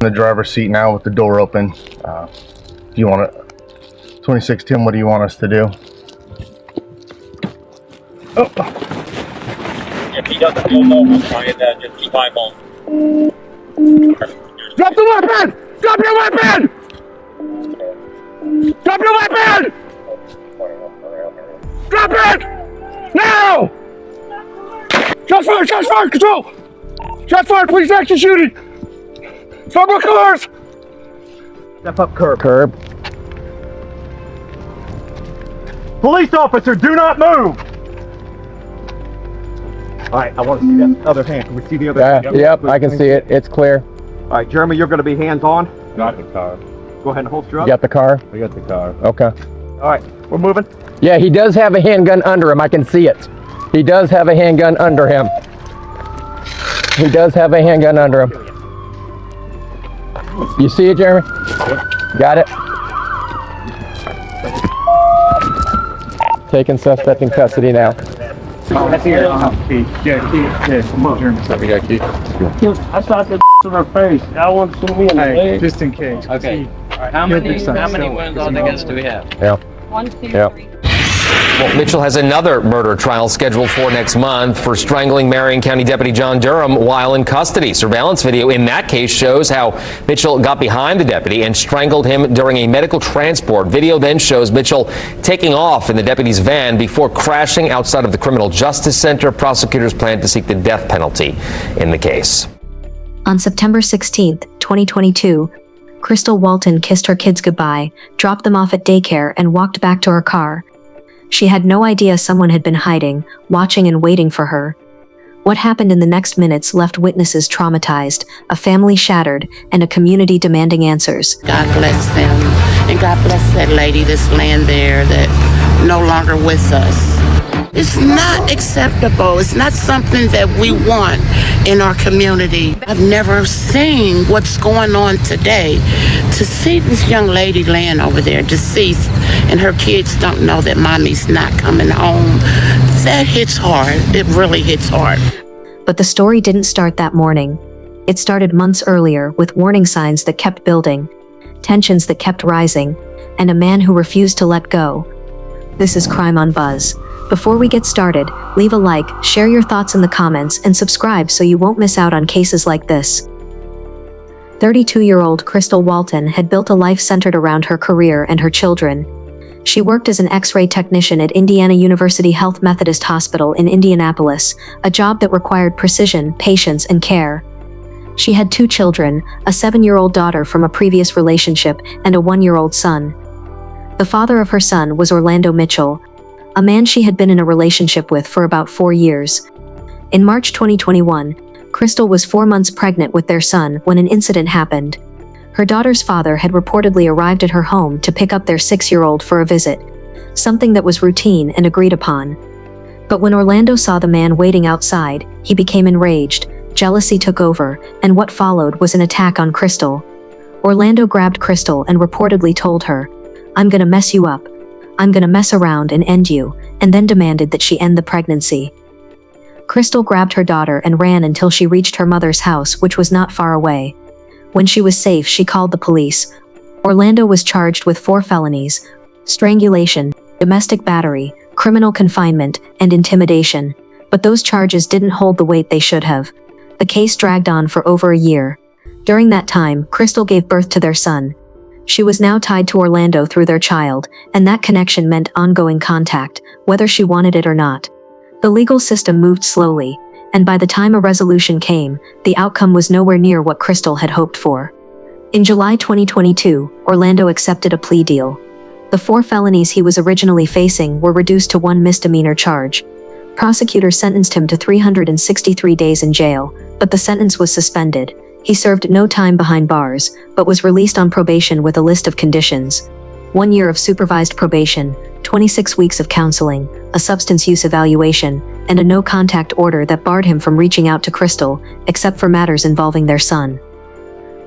the driver's seat now with the door open. Do you want to, 26 Tim, what do you want us to do? Oh. If he doesn't feel normal, try it, just keep eyeballing. Drop the weapon! Drop your weapon! Drop your weapon! Drop it! Now! Shots fired! Shots fired! Control! Shots fired! Please action shooting! Stop my cars! Step up curb. Police officer, do not move! Alright, I want to see that other hand. Can we see the other hand? Yep, I can see it. It's clear. Alright, Jeremy, you're going to be hands-on. Got the car. Go ahead and holster up. You got the car? We got the car. Okay. Alright, we're moving. Yeah, he does have a handgun under him. I can see it. He does have a handgun under him. He does have a handgun under him. You see it, Jeremy? Got it. Taking suspect in custody now. That's here. Key. Yeah. Come on, Jeremy. We got key. I shot the in her face. I want to shoot me in the leg. Just in case. Okay. How many wounds on the guns do we have? Yeah. 1, 2, 3. Well, Mitchell has another murder trial scheduled for next month for strangling Marion County Deputy John Durham while in custody. Surveillance video in that case shows how Mitchell got behind the deputy and strangled him during a medical transport. Video then shows Mitchell taking off in the deputy's van before crashing outside of the Criminal Justice Center. Prosecutors plan to seek the death penalty in the case. On September 16th, 2022, Krystal Walton kissed her kids goodbye, dropped them off at daycare, and walked back to her car. She had no idea someone had been hiding, watching and waiting for her. What happened in the next minutes left witnesses traumatized, a family shattered, and a community demanding answers. God bless them, and God bless that lady that's laying there that no longer with us. It's not acceptable. It's not something that we want in our community. I've never seen what's going on today. To see this young lady laying over there deceased and her kids don't know that mommy's not coming home, that hits hard. It really hits hard. But the story didn't start that morning. It started months earlier with warning signs that kept building, tensions that kept rising, and a man who refused to let go. This is Crime on Buzz. Before we get started, leave a like, share your thoughts in the comments, and subscribe so you won't miss out on cases like this. 32-year-old Krystal Walton had built a life centered around her career and her children. She worked as an X-ray technician at Indiana University Health Methodist Hospital in Indianapolis, a job that required precision, patience, and care. She had 2 children, a 7-year-old daughter from a previous relationship and a 1-year-old son. The father of her son was Orlando Mitchell, a man she had been in a relationship with for about 4 years. In March 2021, Krystal was 4 months pregnant with their son when an incident happened. Her daughter's father had reportedly arrived at her home to pick up their 6-year-old for a visit, something that was routine and agreed upon. But when Orlando saw the man waiting outside, he became enraged, jealousy took over, and what followed was an attack on Krystal. Orlando grabbed Krystal and reportedly told her, "I'm gonna mess you up. I'm gonna mess around and end you," and then demanded that she end the pregnancy. Krystal grabbed her daughter and ran until she reached her mother's house, which was not far away. When she was safe, she called the police. Orlando was charged with 4 felonies: strangulation, domestic battery, criminal confinement, and intimidation. But those charges didn't hold the weight they should have. The case dragged on for over a year. During that time, Krystal gave birth to their son. She was now tied to Orlando through their child, and that connection meant ongoing contact, whether she wanted it or not. The legal system moved slowly, and by the time a resolution came, the outcome was nowhere near what Krystal had hoped for. In July 2022, Orlando accepted a plea deal. The 4 felonies he was originally facing were reduced to 1 misdemeanor charge. Prosecutors sentenced him to 363 days in jail, but the sentence was suspended. He served no time behind bars, but was released on probation with a list of conditions: 1 year of supervised probation, 26 weeks of counseling, a substance use evaluation, and a no-contact order that barred him from reaching out to Krystal, except for matters involving their son.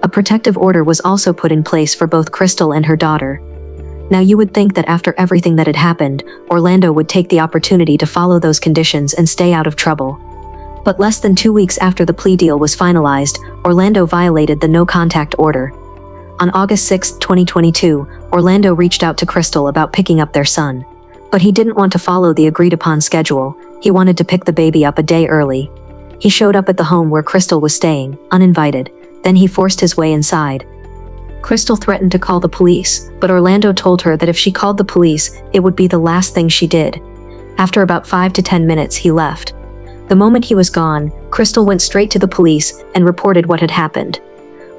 A protective order was also put in place for both Krystal and her daughter. Now you would think that after everything that had happened, Orlando would take the opportunity to follow those conditions and stay out of trouble. But less than 2 weeks after the plea deal was finalized, Orlando violated the no-contact order. On August 6, 2022, Orlando reached out to Krystal about picking up their son. But he didn't want to follow the agreed-upon schedule. He wanted to pick the baby up a day early. He showed up at the home where Krystal was staying, uninvited. Then he forced his way inside. Krystal threatened to call the police, but Orlando told her that if she called the police, it would be the last thing she did. After about 5 to 10 minutes, he left. The moment he was gone, Krystal went straight to the police and reported what had happened.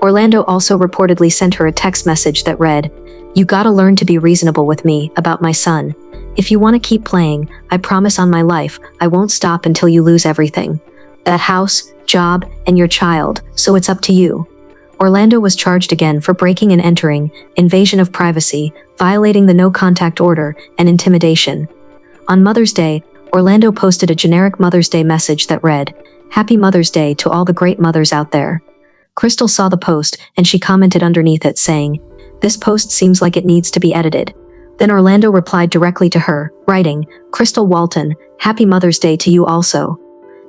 Orlando also reportedly sent her a text message that read, "You gotta learn to be reasonable with me about my son. If you want to keep playing, I promise on my life, I won't stop until you lose everything. That house, job, and your child, so it's up to you." Orlando was charged again for breaking and entering, invasion of privacy, violating the no-contact order, and intimidation. On Mother's Day, Orlando posted a generic Mother's Day message that read, "Happy Mother's Day to all the great mothers out there." Krystal saw the post, and she commented underneath it saying, "This post seems like it needs to be edited." Then Orlando replied directly to her, writing, "Krystal Walton, Happy Mother's Day to you also."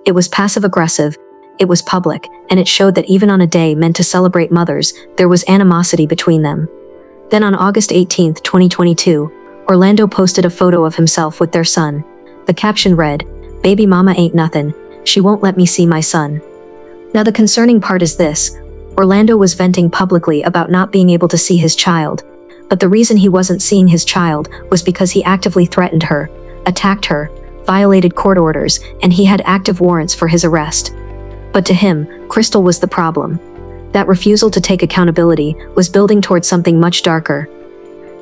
It was passive-aggressive, it was public, and it showed that even on a day meant to celebrate mothers, there was animosity between them. Then on August 18, 2022, Orlando posted a photo of himself with their son. The caption read, "Baby mama ain't nothin', she won't let me see my son." Now the concerning part is this: Orlando was venting publicly about not being able to see his child. But the reason he wasn't seeing his child was because he actively threatened her, attacked her, violated court orders, and he had active warrants for his arrest. But to him, Krystal was the problem. That refusal to take accountability was building towards something much darker.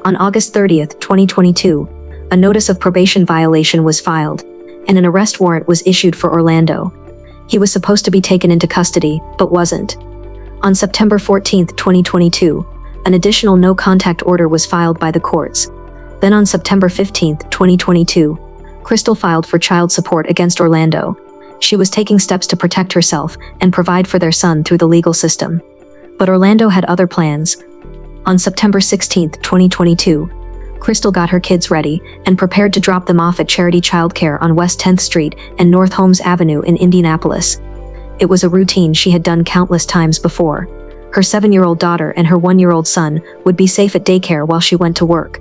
On August 30, 2022, a notice of probation violation was filed, and an arrest warrant was issued for Orlando. He was supposed to be taken into custody, but wasn't. On September 14, 2022, an additional no-contact order was filed by the courts. Then on September 15, 2022, Krystal filed for child support against Orlando. She was taking steps to protect herself and provide for their son through the legal system. But Orlando had other plans. On September 16, 2022, Krystal got her kids ready and prepared to drop them off at Charity Childcare on West 10th Street and North Holmes Avenue in Indianapolis. It was a routine she had done countless times before. Her 7-year-old daughter and her 1-year-old son would be safe at daycare while she went to work.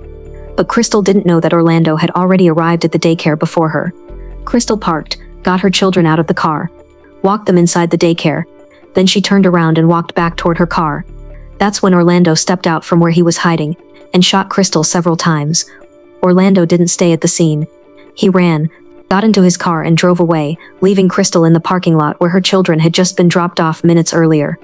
But Krystal didn't know that Orlando had already arrived at the daycare before her. Krystal parked, got her children out of the car, walked them inside the daycare. Then she turned around and walked back toward her car. That's when Orlando stepped out from where he was hiding and shot Krystal several times. Orlando didn't stay at the scene. He ran, got into his car and drove away, leaving Krystal in the parking lot where her children had just been dropped off minutes earlier.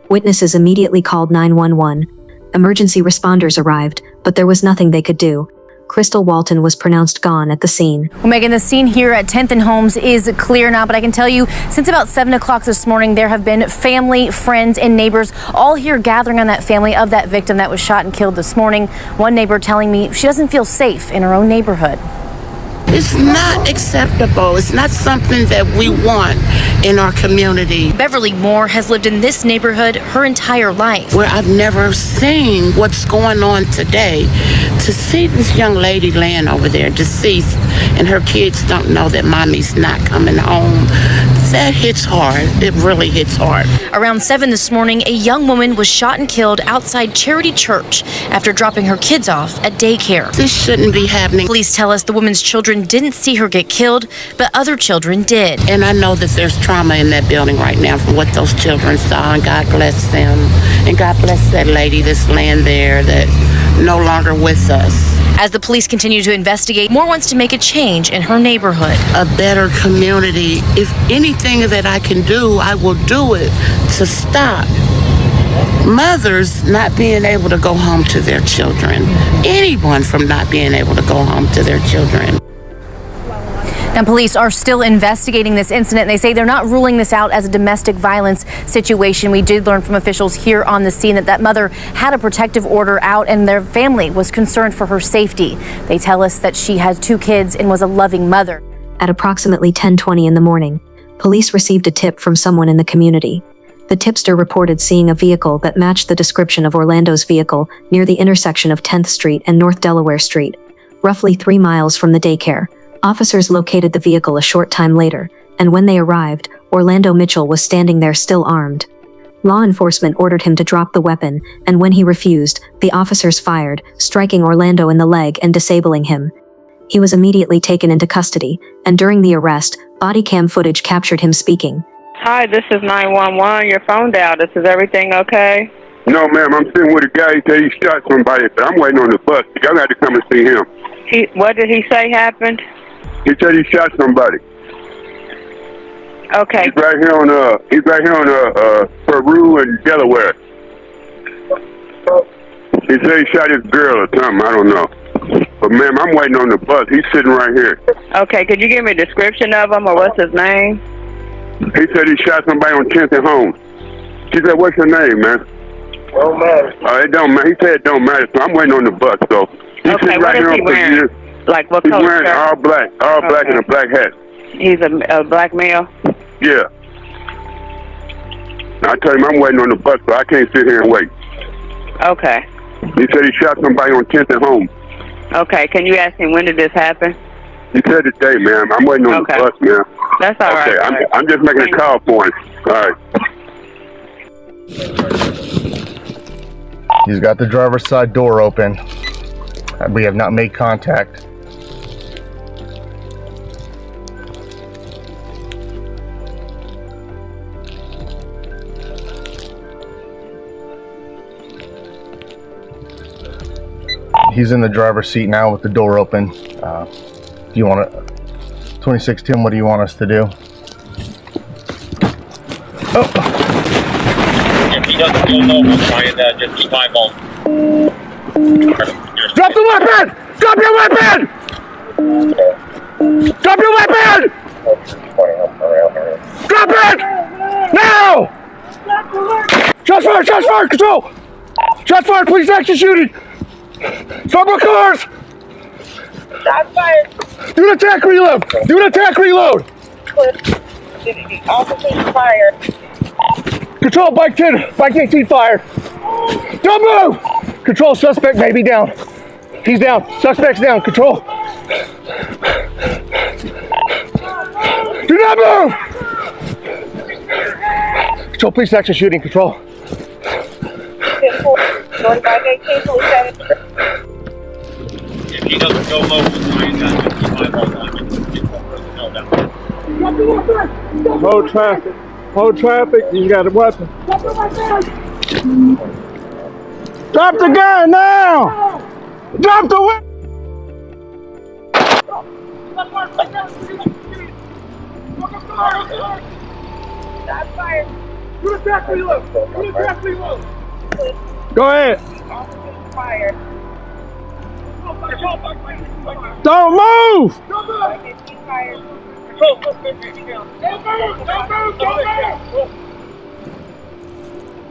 Witnesses immediately called 911. Emergency responders arrived, but there was nothing they could do. Krystal Walton was pronounced gone at the scene. Well, Megan, the scene here at 10th and Holmes is clear now, but I can tell you, since about 7 o'clock this morning, there have been family, friends, and neighbors all here gathering on that family of that victim that was shot and killed this morning. One neighbor telling me she doesn't feel safe in her own neighborhood. It's not acceptable. It's not something that we want in our community. Beverly Moore has lived in this neighborhood her entire life. Where I've never seen what's going on today. To see this young lady laying over there deceased and her kids don't know that mommy's not coming home, that hits hard. It really hits hard. Around 7 this morning, a young woman was shot and killed outside Charity Church after dropping her kids off at daycare. This shouldn't be happening. Police tell us the woman's children didn't see her get killed, but other children did. And I know that there's trauma in that building right now from what those children saw, and God bless them. And God bless that lady that's laying there that no longer with us. As the police continue to investigate, Moore wants to make a change in her neighborhood. A better community. If anything that I can do, I will do it to stop mothers not being able to go home to their children. Anyone from not being able to go home to their children. Now, police are still investigating this incident. They say they're not ruling this out as a domestic violence situation. We did learn from officials here on the scene that that mother had a protective order out and their family was concerned for her safety. They tell us that she has 2 kids and was a loving mother. At approximately 10:20 in the morning, police received a tip from someone in the community. The tipster reported seeing a vehicle that matched the description of Orlando's vehicle near the intersection of 10th Street and North Delaware Street, roughly 3 miles from the daycare. Officers located the vehicle a short time later, and when they arrived, Orlando Mitchell was standing there still armed. Law enforcement ordered him to drop the weapon, and when he refused, the officers fired, striking Orlando in the leg and disabling him. He was immediately taken into custody, and during the arrest, body cam footage captured him speaking. Hi, this is 911. Your phone dialed. Is everything okay? No, ma'am, I'm sitting with a guy. He said he shot somebody, but I'm waiting on the bus. Y'all got to come and see him. What did he say happened? He said he shot somebody. Okay. He's right here on Peru and Delaware. He said he shot his girl or something. I don't know. But ma'am, I'm waiting on the bus. He's sitting right here. Okay, could you give me a description of him or what's his name? He said he shot somebody on 10th and Holmes. She said, "What's your name, man?" Don't matter. It don't matter. He said it don't matter. So I'm waiting on the bus. So he's Okay, sitting what right is here he on wearing? Like what He's color wearing shirt? all black and a black hat. He's a black male? Yeah. I told him I'm waiting on the bus, so I can't sit here and wait. Okay. He said he shot somebody on 10th and Holmes. Okay, can you ask him when did this happen? He said today, ma'am. I'm waiting on the bus, ma'am. That's all right. Okay, I'm just making a call for him. All right. He's got the driver's side door open. We have not made contact. He's in the driver's seat now with the door open. Do you want to, 26 Tim, what do you want us to do? If he doesn't feel over, just keep eyeballing. Drop the weapon! Drop your weapon! Drop your weapon! Drop it! Now! Shots fired! Shots fired! Control! Shots fired! Police action shooting! Stop more cars! Shots fired. Do an attack reload! Do an attack reload! Officers fired. Control, bike 10 fired. Don't move! Control, suspect may be down. He's down. Suspect's down. Control. Do not move! Control, police action shooting. Control. If he doesn't go low, just keep eyeballing. Hold traffic. Hold traffic. You got a weapon. Drop the gun now! Drop the weapon! Shots fired. Do an attack reload! Do an attack reload! Go ahead. Officers fired. Don't move! Fired.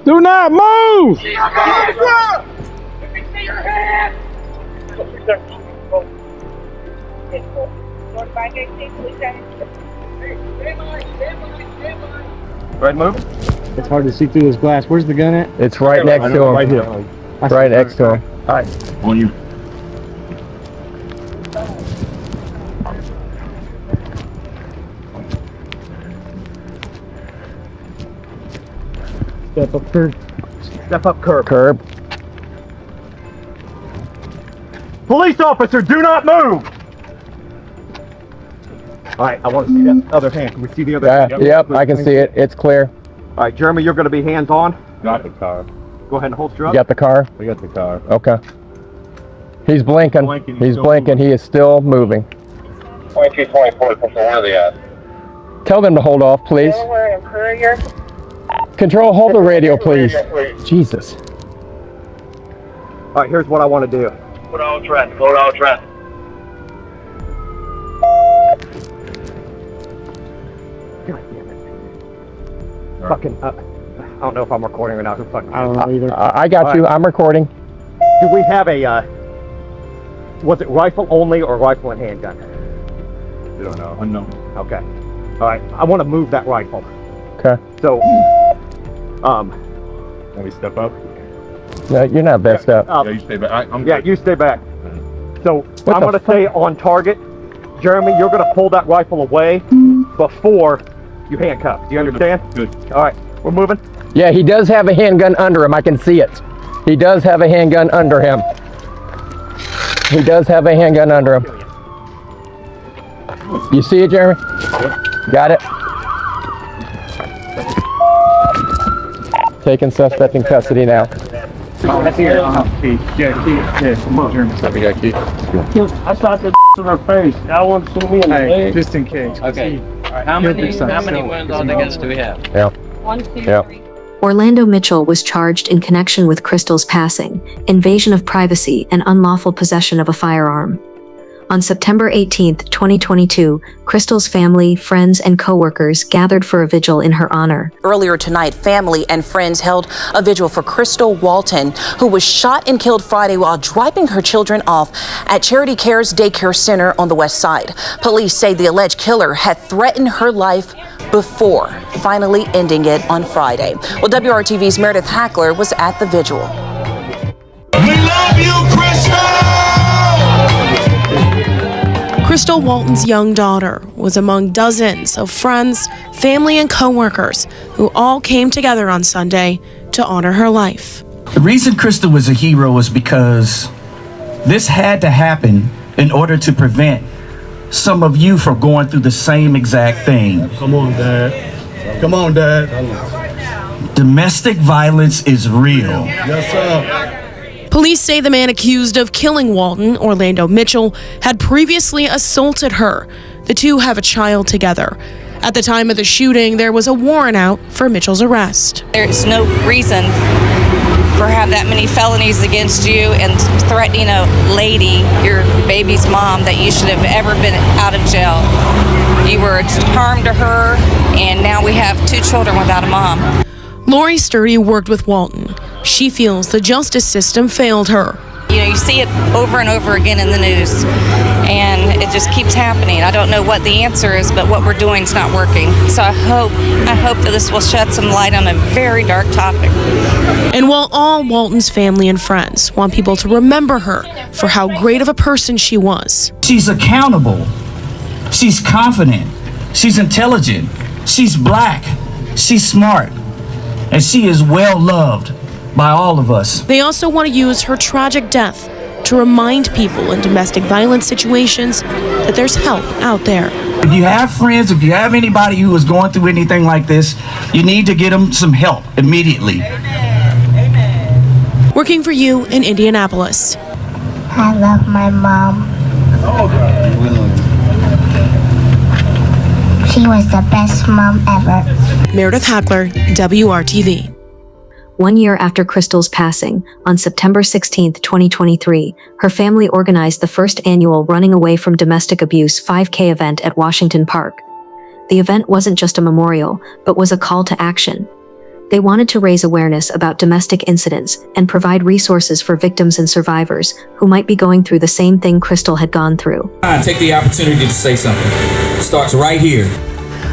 Do not move! Right, move. It's hard to see through this glass. Where's the gun at? It's right next to him. Right here. Right next to him. All right. On you. Step up curb. Step up curb. Curb. Police officer, do not move! All right, I want to see that other hand. Can we see the other hand? Yep, I can see it. It's clear. All right, Jeremy, you're going to be hands-on. Got the car. Go ahead and holster You up. got the car? We got the car. Okay. He's blinking. He's blinking. He is still moving. 2224, where are they at? Tell them to hold off, please. Delaware and Courier. Control, hold the radio, please. Jesus. All right, here's what I want to do. Put all traffic, hold all traffic. God damn it. Fucking, I don't know if I'm recording or not. Who fucking I don't know either. I got you. I'm recording. Do we have a, was it rifle only or rifle and handgun? You don't know. Unknown. Okay. All right, I want to move that rifle. Okay. So, Can we step up? No, you're not best up. Yeah, you stay back. I'm yeah, good. you stay back. So, I'm the going to say on target. Jeremy, you're going to pull that rifle away before You handcuffed. Do you understand? Good. All right, we're moving. Yeah, he does have a handgun under him. I can see it. He does have a handgun under him. He does have a handgun under him. You see it, Jeremy? Got it. Taking suspect in custody now. That's here. Key. Yeah, key. Yeah, come on, Jeremy. We got key. I shot the in her face. Y'all want to shoot me in the Hey, leg? just in case. Okay. How many wounds on the guns do we have? Yeah. 1, 2, Yeah. 3. Orlando Mitchell was charged in connection with Krystal's passing, invasion of privacy, and unlawful possession of a firearm. On September 18, 2022, Krystal's family, friends, and co-workers gathered for a vigil in her honor. Earlier tonight, family and friends held a vigil for Krystal Walton, who was shot and killed Friday while dropping her children off at Charity Care's daycare center on the west side. Police say the alleged killer had threatened her life before finally ending it on Friday. Well, WRTV's Meredith Hackler was at the vigil. We love you, Krystal! Krystal Walton's young daughter was among dozens of friends, family, and co-workers who all came together on Sunday to honor her life. The reason Krystal was a hero was because this had to happen in order to prevent some of you from going through the same exact thing. Come on, Dad. Come on, Dad. Domestic violence is real. Yes, sir. Police say the man accused of killing Walton, Orlando Mitchell, had previously assaulted her. The two have a child together. At the time of the shooting, there was a warrant out for Mitchell's arrest. There's no reason for have that many felonies against you and threatening a lady, your baby's mom, that you should have ever been out of jail. You were harm to her, and now we have 2 children without a mom. Lori Sturdy worked with Walton. She feels the justice system failed her. You know, you see it over and over again in the news, and it just keeps happening. I don't know what the answer is, but what we're doing is not working. So I hope that this will shed some light on a very dark topic. And while all Walton's family and friends want people to remember her for how great of a person she was, She's accountable. She's confident. She's intelligent. She's black. She's smart. And she is well loved by all of us. they also want to use her tragic death to remind people in domestic violence situations that there's help out there. If you have friends, if you have anybody who is going through anything like this, you need to get them some help immediately. Working for you in Indianapolis. I love my mom. She was the best mom ever. Meredith Hackler, WRTV. 1 year after Krystal's passing, on September 16, 2023, her family organized the first annual Running Away from Domestic Abuse 5K event at Washington Park. The event wasn't just a memorial, but was a call to action. They wanted to raise awareness about domestic incidents and provide resources for victims and survivors who might be going through the same thing Krystal had gone through. Take the opportunity to say something. It starts right here.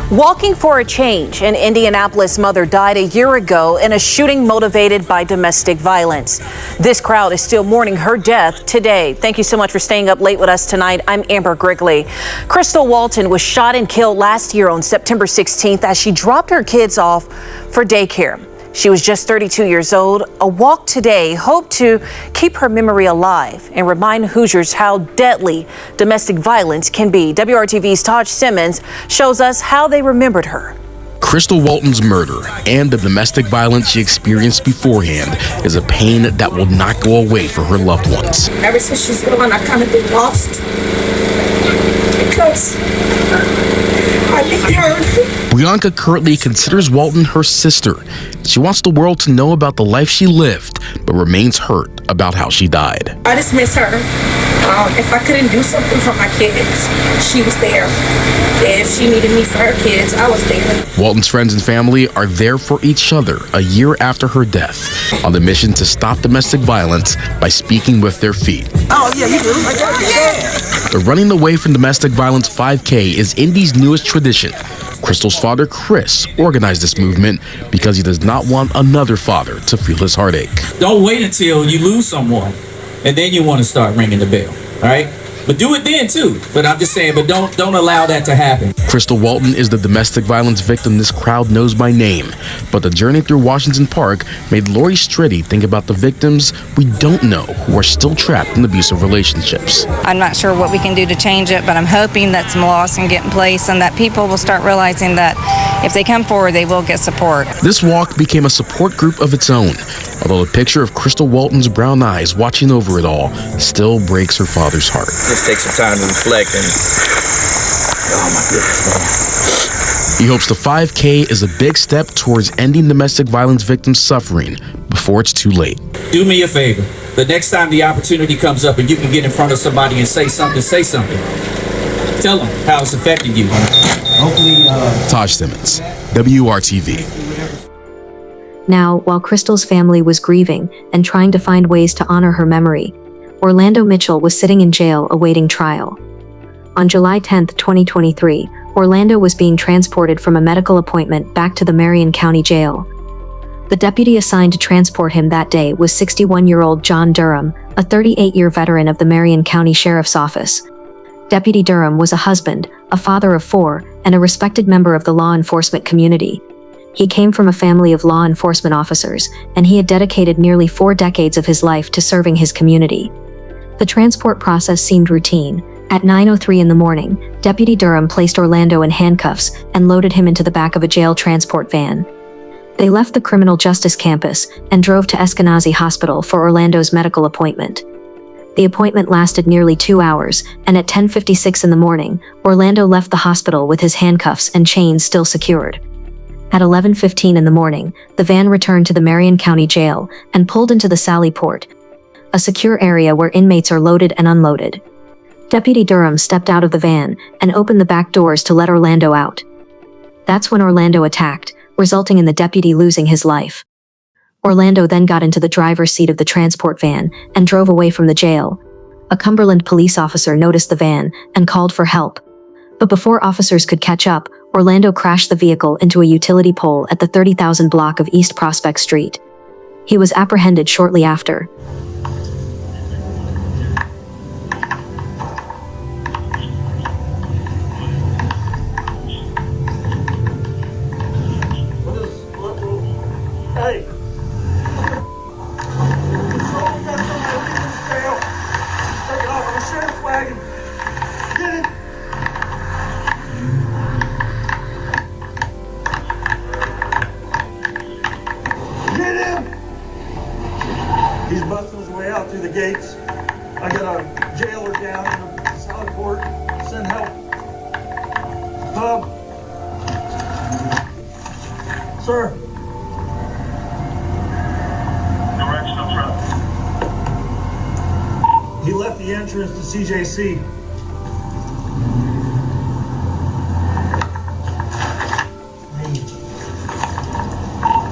Walking for a change, an Indianapolis mother died a year ago in a shooting motivated by domestic violence. This crowd is still mourning her death today. Thank you so much for staying up late with us tonight. I'm Amber Grigley. Krystal Walton was shot and killed last year on September 16th as she dropped her kids off for daycare. She was just 32 years old. A walk today hoped to keep her memory alive and remind Hoosiers how deadly domestic violence can be. WRTV's Taj Simmons shows us how they remembered her. Krystal Walton's murder and the domestic violence she experienced beforehand is a pain that will not go away for her loved ones. Ever since she's gone, I kind of been lost because I need her. Bianca currently considers Walton her sister. She wants the world to know about the life she lived, but remains hurt about how she died. I just miss her. If I couldn't do something for my kids, she was there. If she needed me for her kids, I was there. Walton's friends and family are there for each other a year after her death, on the mission to stop domestic violence by speaking with their feet. Oh, yeah, you do. The Running Away from Domestic Violence 5K is Indy's newest tradition. Krystal's father, Chris, organized this movement because he does not want another father to feel his heartache. Don't wait until you lose someone, and then you want to start ringing the bell, all right? But do it then too. But I'm just saying, but don't allow that to happen. Krystal Walton is the domestic violence victim this crowd knows by name. But the journey through Washington Park made Lori Striddy think about the victims we don't know who are still trapped in abusive relationships. I'm not sure what we can do to change it, but I'm hoping that some laws can get in place and that people will start realizing that if they come forward, they will get support. This walk became a support group of its own, although the picture of Krystal Walton's brown eyes watching over it all still breaks her father's heart. Just take some time to reflect and, oh my goodness, man. He hopes the 5K is a big step towards ending domestic violence victims' suffering before it's too late. Do me a favor. The next time the opportunity comes up and you can get in front of somebody and say something, say something. Tell them how it's affecting you. Hopefully, Taj Simmons, WRTV. Now, while Krystal's family was grieving and trying to find ways to honor her memory, Orlando Mitchell was sitting in jail awaiting trial. On July 10, 2023, Orlando was being transported from a medical appointment back to the Marion County Jail. The deputy assigned to transport him that day was 61-year-old John Durham, a 38-year veteran of the Marion County Sheriff's Office. Deputy Durham was a husband, a father of 4, and a respected member of the law enforcement community. He came from a family of law enforcement officers, and he had dedicated nearly 4 decades of his life to serving his community. The transport process seemed routine. At 9:03 in the morning, Deputy Durham placed Orlando in handcuffs and loaded him into the back of a jail transport van. They left the criminal justice campus and drove to Eskenazi Hospital for Orlando's medical appointment. The appointment lasted nearly 2 hours, and at 10:56 in the morning, Orlando left the hospital with his handcuffs and chains still secured. At 11:15 in the morning, the van returned to the Marion County Jail and pulled into the Sally Port, a secure area where inmates are loaded and unloaded. Deputy Durham stepped out of the van and opened the back doors to let Orlando out. That's when Orlando attacked, resulting in the deputy losing his life. Orlando then got into the driver's seat of the transport van and drove away from the jail. A Cumberland police officer noticed the van and called for help. But before officers could catch up, Orlando crashed the vehicle into a utility pole at the 30,000 block of East Prospect Street. He was apprehended shortly after. Hey! Take it off on the sheriff's wagon. Get it! Get him! He's busting his way out through the gates. I got a jailer down in the Sally Port. Send help. Sir. He left the entrance to CJC.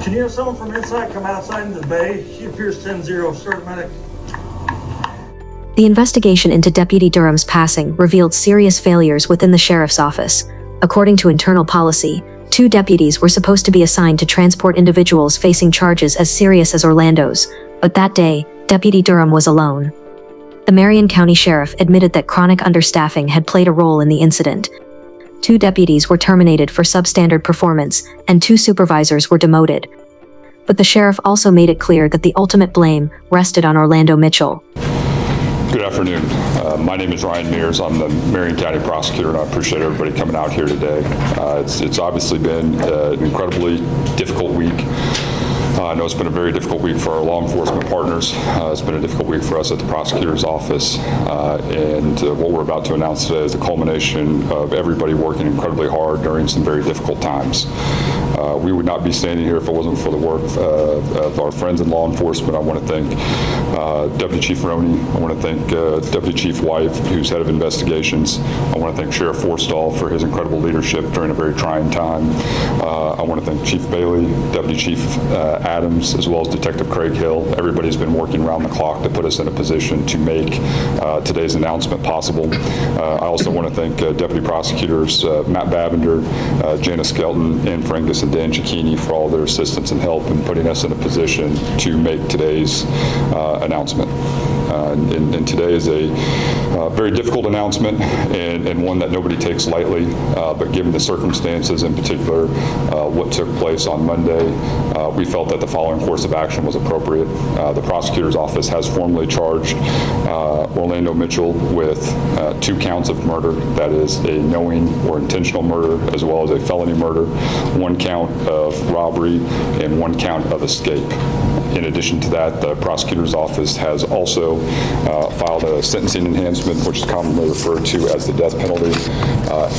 Can you have someone from inside come outside into the bay? He appears 10-0, start medic. The investigation into Deputy Durham's passing revealed serious failures within the sheriff's office. According to internal policy, 2 deputies were supposed to be assigned to transport individuals facing charges as serious as Orlando's, but that day, Deputy Durham was alone. The Marion County Sheriff admitted that chronic understaffing had played a role in the incident. 2 deputies were terminated for substandard performance, and 2 supervisors were demoted. But the sheriff also made it clear that the ultimate blame rested on Orlando Mitchell. Good afternoon. My name is Ryan Mears. I'm the Marion County prosecutor, and I appreciate everybody coming out here today. It's obviously been an incredibly difficult week. I know it's been a very difficult week for our law enforcement partners. It's been a difficult week for us at the prosecutor's office. And what we're about to announce today is the culmination of everybody working incredibly hard during some very difficult times. We would not be standing here if it wasn't for the work of our friends in law enforcement. I want to thank Deputy Chief Roney. I want to thank Deputy Chief White, who's head of investigations. I want to thank Sheriff Forstall for his incredible leadership during a very trying time. I want to thank Chief Bailey, Deputy Chief Adams, as well as Detective Craig Hill. Everybody's been working around the clock to put us in a position to make today's announcement possible. I also want to thank Deputy Prosecutors Matt Bavender, Janice Skelton, Ann Frangus, and Dan Cicchini for all their assistance and help in putting us in a position to make today's announcement. And today is a very difficult announcement and one that nobody takes lightly, but given the circumstances, in particular what took place on Monday, we felt that the following course of action was appropriate. The prosecutor's office has formally charged Orlando Mitchell with 2 counts of murder, that is a knowing or intentional murder, as well as a felony murder, 1 count of robbery, and 1 count of escape. In addition to that, the prosecutor's office has also filed a sentencing enhancement, which is commonly referred to as the death penalty.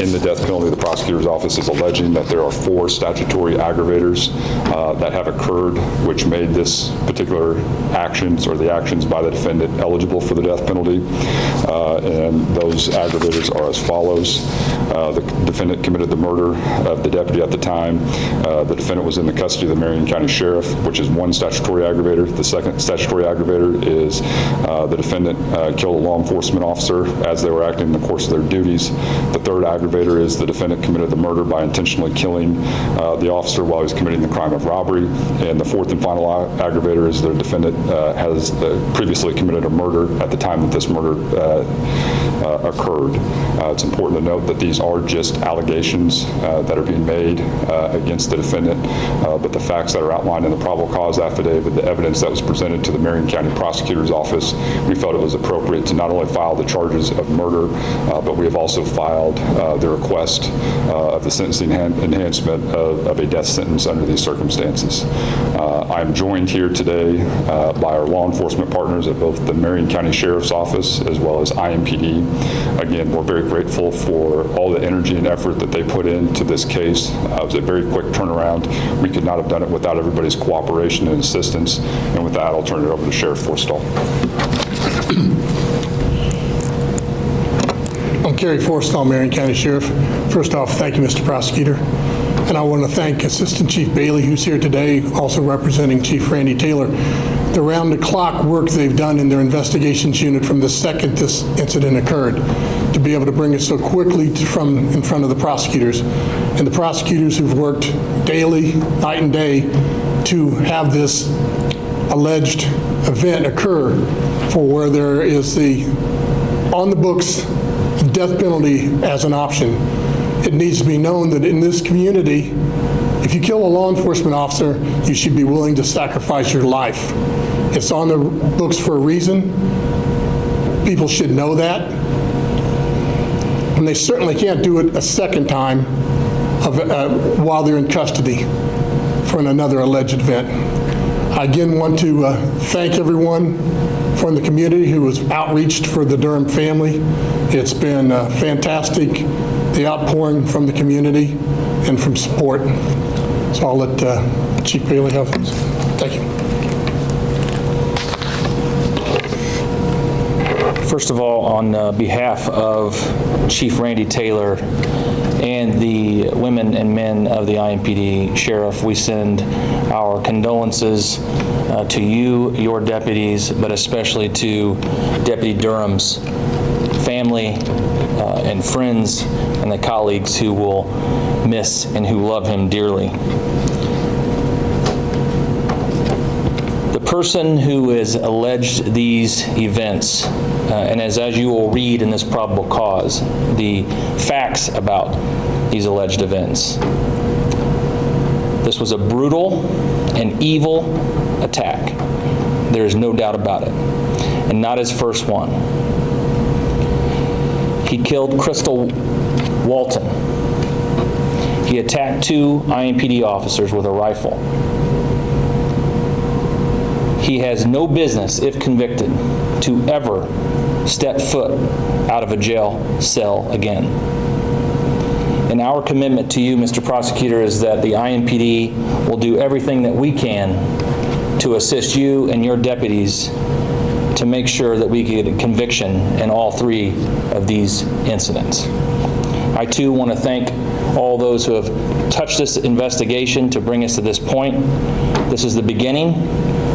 In the death penalty, the prosecutor's office is alleging that there are 4 statutory aggravators that have occurred, which made this particular actions or the actions by the defendant eligible for the death penalty. And those aggravators are as follows. The defendant committed the murder of the deputy at the time. The defendant was in the custody of the Marion County Sheriff, which is 1 statutory aggravator. The second statutory aggravator is the defendant killed a law enforcement officer as they were acting in the course of their duties. The third aggravator is the defendant committed the murder by intentionally killing the officer while he was committing the crime of robbery. And the fourth and final aggravator is the defendant has previously committed a murder at the time that this murder occurred. It's important to note that these are just allegations that are being made against the defendant, but the facts that are outlined in the probable cause affidavit, the evidence that was presented to the Marion County Prosecutor's Office, we felt it was appropriate to not only file the charges of murder, but we have also filed the request of the sentencing enhancement of a death sentence under these circumstances. I'm joined here today by our law enforcement partners at both the Marion County Sheriff's Office as well as IMPD. Again, we're very grateful for all the energy and effort that they put into this case. It was a very quick turnaround. We could not have done it without everybody's cooperation and assistance. And with that, I'll turn it over to Sheriff Forstall. I'm Kerry Forstall, Marion County Sheriff. First off, thank you, Mr. Prosecutor. And I want to thank Assistant Chief Bailey, who's here today, also representing Chief Randy Taylor. The round-the-clock work they've done in their investigations unit from the second this incident occurred to be able to bring it so quickly from in front of the prosecutors. And the prosecutors who've worked daily, night and day, to have this alleged event occur for where there is the, on the books, death penalty as an option. It needs to be known that in this community, if you kill a law enforcement officer, you should be willing to sacrifice your life. It's on the books for a reason. People should know that. And they certainly can't do it a second time while they're in custody for another alleged event. I again want to thank everyone from the community who was outreached for the Durham family. It's been fantastic, the outpouring from the community and from support. So I'll let Chief Bailey have this. Thank you. First of all, on behalf of Chief Randy Taylor and the women and men of the IMPD Sheriff, we send our condolences to you, your deputies, but especially to Deputy Durham's family and friends and the colleagues who will miss and who love him dearly. The person who has alleged these events, and as you will read in this probable cause, the facts about these alleged events. This was a brutal and evil attack. There is no doubt about it. And not his first one. He killed Krystal Walton. He attacked 2 IMPD officers with a rifle. He has no business, if convicted, to ever step foot out of a jail cell again. And our commitment to you, Mr. Prosecutor, is that the IMPD will do everything that we can to assist you and your deputies to make sure that we get a conviction in all 3 of these incidents. I too want to thank all those who have touched this investigation to bring us to this point. This is the beginning.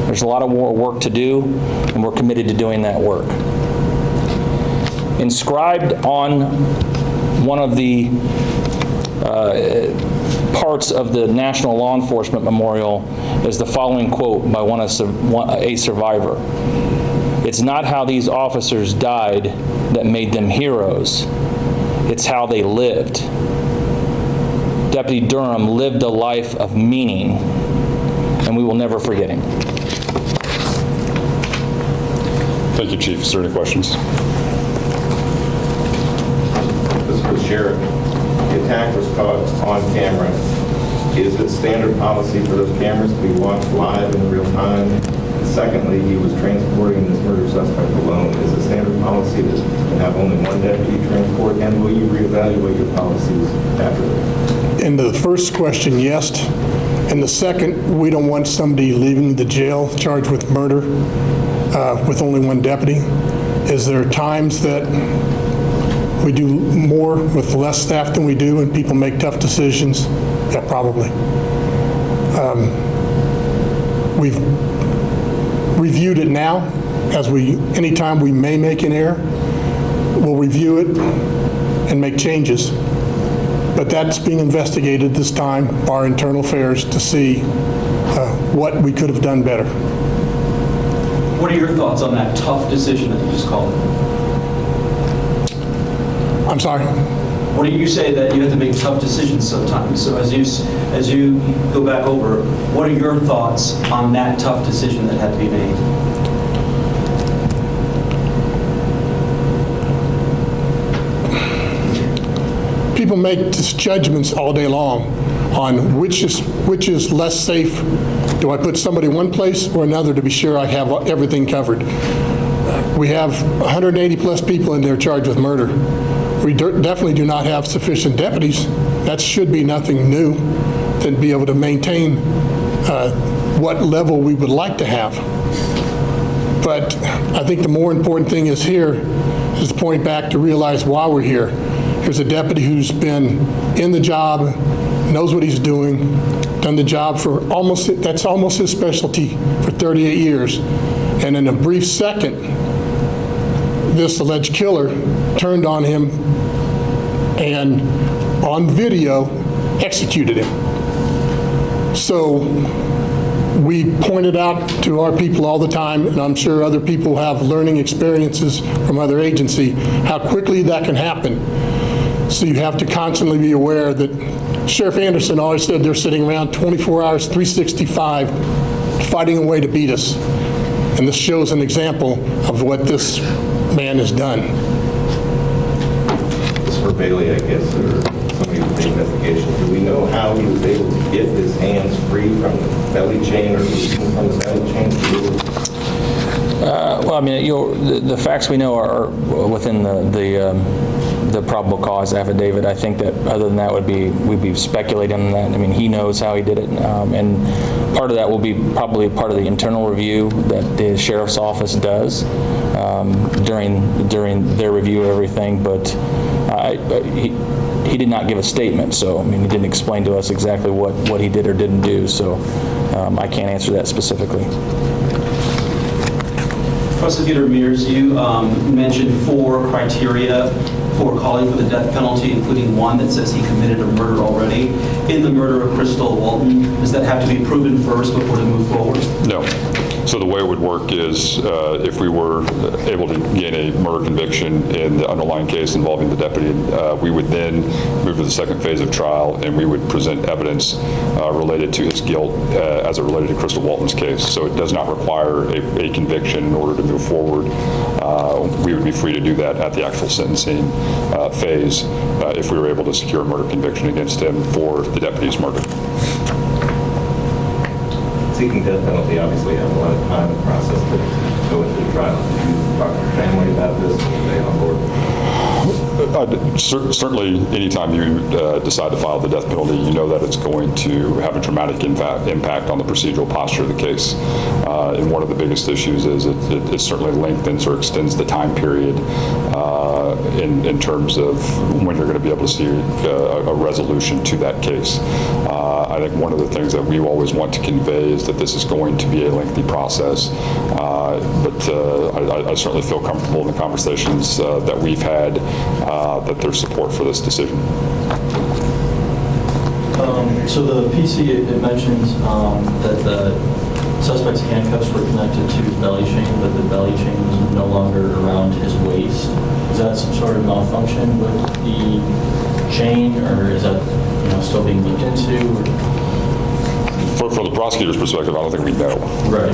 There's a lot of more work to do, and we're committed to doing that work. Inscribed on one of the parts of the National Law Enforcement Memorial is the following quote by a survivor. It's not how these officers died that made them heroes. It's how they lived. Deputy Durham lived a life of meaning, and we will never forget him. Thank you, Chief. Is there any questions? This is the sheriff. The attack was caught on camera. Is it standard policy for those cameras to be watched live in real time? And secondly, he was transporting this murder suspect alone. Is it standard policy to have only one deputy transport? And will you reevaluate your policies after that? In the first question, yes. In the second, we don't want somebody leaving the jail charged with murder with only one deputy. Is there times that we do more with less staff than we do and people make tough decisions? Yeah, probably. We've reviewed it now. Anytime we may make an error, we'll review it and make changes. But that's being investigated this time, our internal affairs, to see what we could have done better. What are your thoughts on that tough decision that you just called? I'm sorry? What do you say that you have to make tough decisions sometimes? So as you go back over, what are your thoughts on that tough decision that had to be made? People make judgments all day long on which is less safe. Do I put somebody in one place or another to be sure I have everything covered? We have 180 plus people in there charged with murder. We definitely do not have sufficient deputies. That should be nothing new than be able to maintain what level we would like to have. But I think the more important thing is here is to point back to realize why we're here. Here's a deputy who's been in the job, knows what he's doing, done the job for that's almost his specialty for 38 years. And in a brief second, this alleged killer turned on him and on video executed him. So we pointed out to our people all the time, and I'm sure other people have learning experiences from other agencies, how quickly that can happen. So you have to constantly be aware that Sheriff Anderson always said they're sitting around 24 hours, 365, fighting a way to beat us. And this shows an example of what this man has done. This for Bailey, I guess, or somebody with the investigation. Do we know how he was able to get his hands free from the belly chain or from the belly chain? Well, I mean, the facts we know are within the probable cause affidavit. I think that other than that we'd be speculating on that. I mean, he knows how he did it, and part of that will be probably part of the internal review that the sheriff's office does during their review of everything. But he did not give a statement, so I mean, he didn't explain to us exactly what he did or didn't do. So I can't answer that specifically. Prosecutor Mears, you mentioned 4 criteria for calling for the death penalty, including one that says he committed a murder already. In the murder of Krystal Walton, does that have to be proven first before to move forward? No. So the way it would work is if we were able to gain a murder conviction in the underlying case involving the deputy, we would then move to the second phase of trial, and we would present evidence related to his guilt as it related to Krystal Walton's case. So it does not require a conviction in order to move forward. We would be free to do that at the actual sentencing phase if we were able to secure a murder conviction against him for the deputy's murder. Seeking death penalty obviously has a lot of time and process to go into the trial. Did you talk to your family about this? Are they on board? Certainly, anytime you decide to file the death penalty, you know that it's going to have a dramatic impact on the procedural posture of the case. And one of the biggest issues is it certainly lengthens or extends the time period in terms of when you're going to be able to see a resolution to that case. I think one of the things that we always want to convey is that this is going to be a lengthy process, but I certainly feel comfortable in the conversations that we've had that there's support for this decision. So the PC, it mentions that the suspect's handcuffs were connected to his belly chain, but the belly chain was around his waist. Is that some sort of malfunction with the chain, or is that still being looked into? From the prosecutor's perspective, I don't think we know. Right.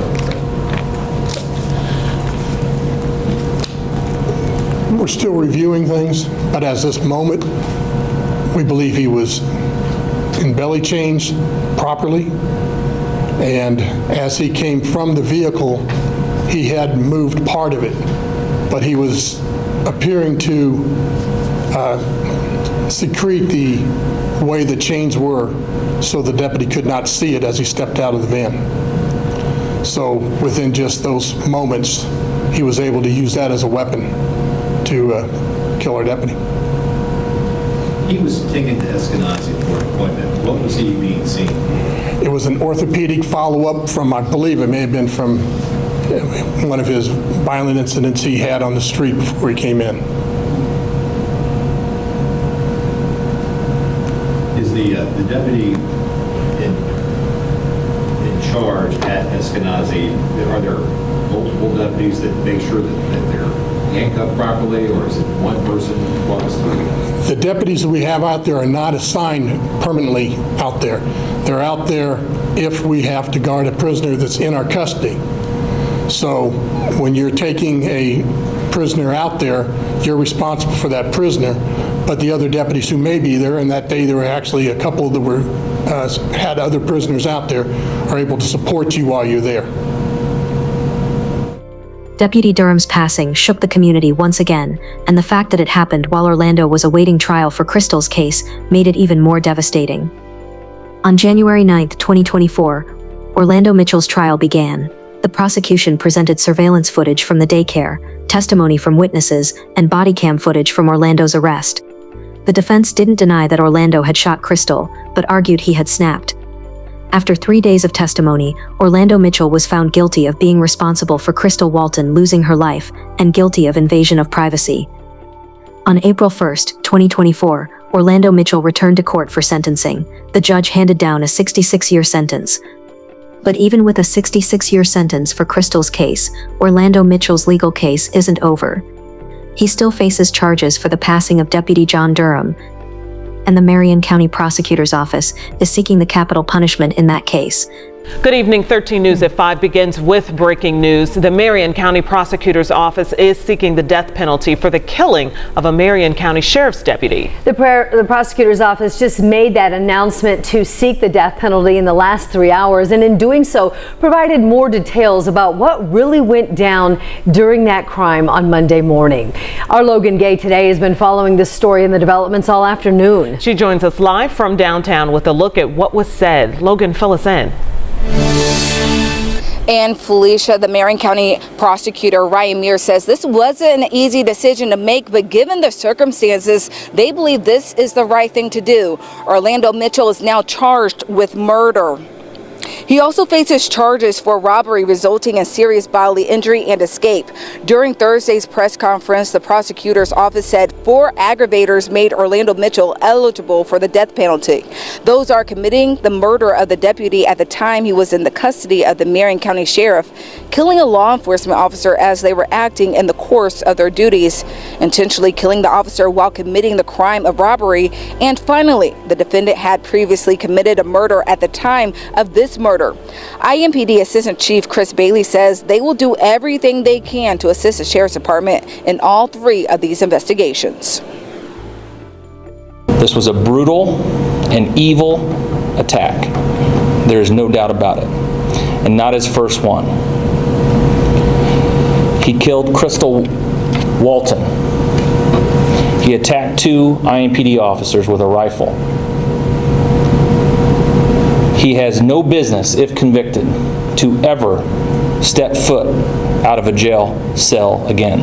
We're still reviewing things, but as this moment, we believe he was in belly chains properly, and as he came from the vehicle, he had moved part of it, but he was appearing to secrete the way the chains were so the deputy could not see it as he stepped out of the van. So within just those moments, he was able to use that as a weapon to kill our deputy. He was taken to Escalating for an appointment. What was he being seen? It was an orthopedic follow-up from, I believe it may have been from one of his violent incidents he had on the street before he came in. Is the deputy in charge at Escalating, are there multiple deputies that make sure that they're handcuffed properly, or is it one person? Walk us through. The deputies that we have out there are not assigned permanently out there. They're out there if we have to guard a prisoner that's in our custody. So when you're taking a prisoner out there, you're responsible for that prisoner, but the other deputies who may be there, and that day there were actually a couple that were had other prisoners out there, are able to support you while you're there. Deputy Durham's passing shook the community once again, and the fact that it happened while Orlando was awaiting trial for Krystal's case made it even more devastating. On January 9, 2024, Orlando Mitchell's trial began. The prosecution presented surveillance footage from the daycare, testimony from witnesses, and body cam footage from Orlando's arrest. The defense didn't deny that Orlando had shot Krystal, but argued he had snapped. After 3 days of testimony, Orlando Mitchell was found guilty of being responsible for Krystal Walton losing her life and guilty of invasion of privacy. On April 1, 2024, Orlando Mitchell returned to court for sentencing. The judge handed down a 66-year sentence. But even with a 66-year sentence for Krystal's case, Orlando Mitchell's legal case isn't over. He still faces charges for the passing of Deputy John Durham, and the Marion County Prosecutor's Office is seeking the capital punishment in that case. Good evening. 13 News at 5 begins with breaking news. The Marion County Prosecutor's Office is seeking the death penalty for the killing of a Marion County Sheriff's deputy. The Prosecutor's Office just made that announcement to seek the death penalty in the last 3 hours, and in doing so provided more details about what really went down during that crime on Monday morning. Our Logan Gay today has been following this story and the developments all afternoon. She joins us live from downtown with a look at what was said. Logan, fill us in. And Felicia, the Marion County prosecutor Ryan Mears says this wasn't an easy decision to make, but given the circumstances, they believe this is the right thing to do. Orlando Mitchell is now charged with murder. He also faces charges for robbery resulting in serious bodily injury and escape. During Thursday's press conference, the prosecutor's office said 4 aggravators made Orlando Mitchell eligible for the death penalty. Those are committing the murder of the deputy at the time he was in the custody of the Marion County Sheriff, killing a law enforcement officer as they were acting in the course of their duties, intentionally killing the officer while committing the crime of robbery, and finally, the defendant had previously committed a murder at the time of this murder. IMPD Assistant Chief Chris Bailey says they will do everything they can to assist the Sheriff's Department in all 3 of these investigations. This was a brutal and evil attack. There is no doubt about it. And not his first one. He killed Krystal Walton. He attacked 2 IMPD officers with a rifle. He has no business, if convicted, to ever step foot out of a jail cell again.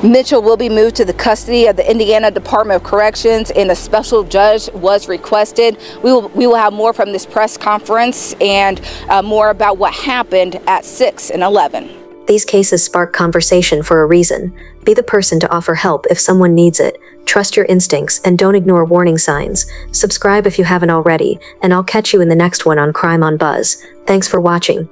Mitchell will be moved to the custody of the Indiana Department of Corrections, and a special judge was requested. We will have more from this press conference and more about what happened at 6 and 11. These cases spark conversation for a reason. Be the person to offer help if someone needs it. Trust your instincts and don't ignore warning signs. Subscribe if you haven't already, and I'll catch you in the next one on Crime on Buzz. Thanks for watching.